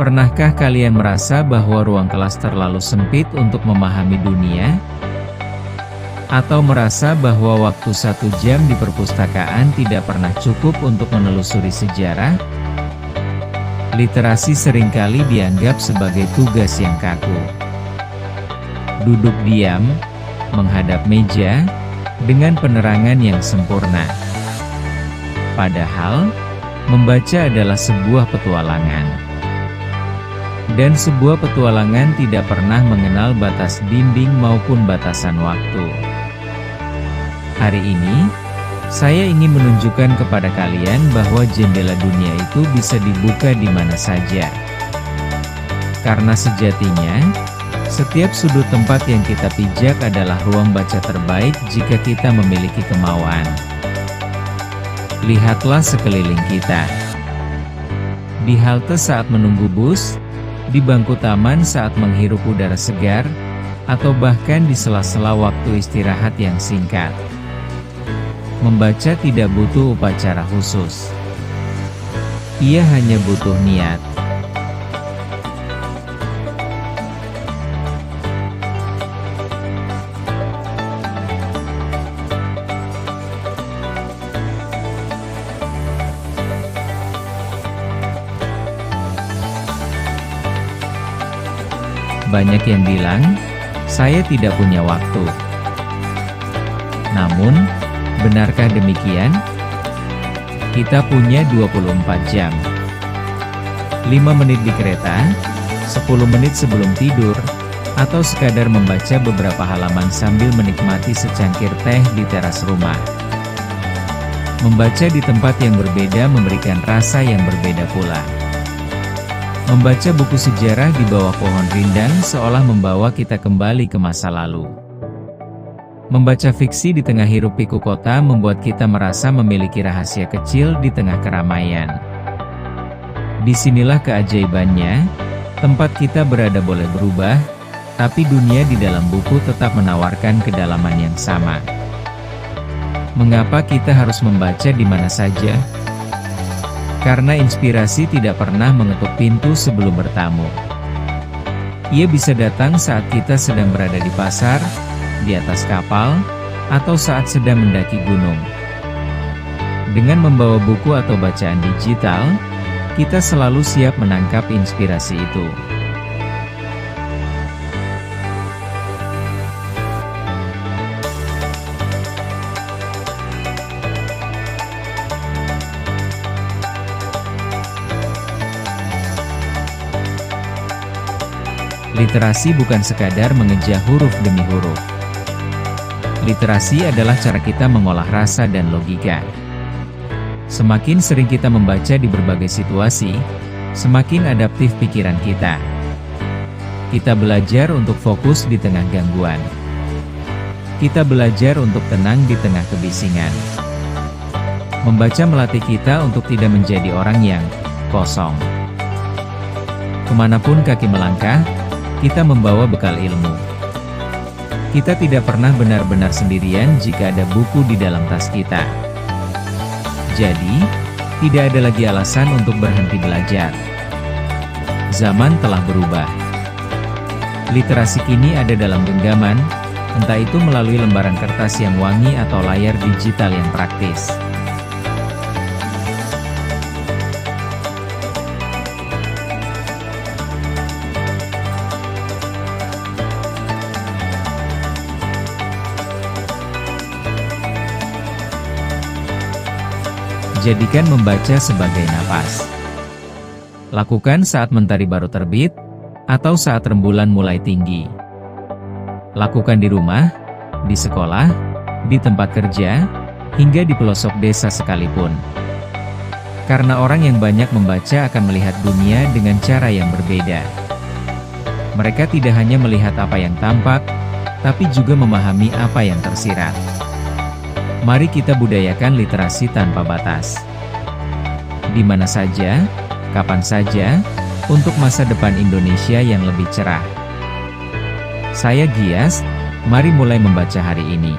Pernahkah kalian merasa bahwa ruang kelas terlalu sempit untuk memahami dunia? Atau merasa bahwa waktu 1 jam di perpustakaan tidak pernah cukup untuk menelusuri sejarah? Literasi seringkali dianggap sebagai tugas yang kaku. Duduk diam, menghadap meja, dengan penerangan yang sempurna. Padahal, membaca adalah sebuah petualangan. Dan sebuah petualangan tidak pernah mengenal batas dinding maupun batasan waktu. Hari ini, saya ingin menunjukkan kepada kalian bahwa jendela dunia itu bisa dibuka di mana saja. Karena sejatinya, setiap sudut tempat yang kita pijak adalah ruang baca terbaik jika kita memiliki kemauan. Lihatlah sekeliling kita. Di halte saat menunggu bus, di bangku taman saat menghirup udara segar, atau bahkan di sela-sela waktu istirahat yang singkat. Membaca tidak butuh upacara khusus. Ia hanya butuh niat. Banyak yang bilang, saya tidak punya waktu. Namun, benarkah demikian? Kita punya 24 jam. 5 menit di kereta, 10 menit sebelum tidur, atau sekadar membaca beberapa halaman sambil menikmati secangkir teh di teras rumah. Membaca di tempat yang berbeda memberikan rasa yang berbeda pula. Membaca buku sejarah di bawah pohon rindang seolah membawa kita kembali ke masa lalu. Membaca fiksi di tengah hiruk-pikuk kota membuat kita merasa memiliki rahasia kecil di tengah keramaian. Disinilah keajaibannya, tempat kita berada boleh berubah, tapi dunia di dalam buku tetap menawarkan kedalaman yang sama. Mengapa kita harus membaca di mana saja? Karena inspirasi tidak pernah mengetuk pintu sebelum bertamu. Ia bisa datang saat kita sedang berada di pasar, di atas kapal, atau saat sedang mendaki gunung. Dengan membawa buku atau bacaan digital, kita selalu siap menangkap inspirasi itu. Literasi bukan sekadar mengejar huruf demi huruf. Literasi adalah cara kita mengolah rasa dan logika. Semakin sering kita membaca di berbagai situasi, semakin adaptif pikiran kita. Kita belajar untuk fokus di tengah gangguan. Kita belajar untuk tenang di tengah kebisingan. Membaca melatih kita untuk tidak menjadi orang yang kosong. Kemanapun kaki melangkah, kita membawa bekal ilmu. Kita tidak pernah benar-benar sendirian jika ada buku di dalam tas kita. Jadi, tidak ada lagi alasan untuk berhenti belajar. Zaman telah berubah. Literasi kini ada dalam genggaman, entah itu melalui lembaran kertas yang wangi atau layar digital yang praktis. Jadikan membaca sebagai napas. Lakukan saat mentari baru terbit, atau saat rembulan mulai tinggi. Lakukan di rumah, di sekolah, di tempat kerja, hingga di pelosok desa sekalipun. Karena orang yang banyak membaca akan melihat dunia dengan cara yang berbeda. Mereka tidak hanya melihat apa yang tampak, tapi juga memahami apa yang tersirat. Mari kita budayakan literasi tanpa batas. Di mana saja, kapan saja, untuk masa depan Indonesia yang lebih cerah. Saya Gias, mari mulai membaca hari ini.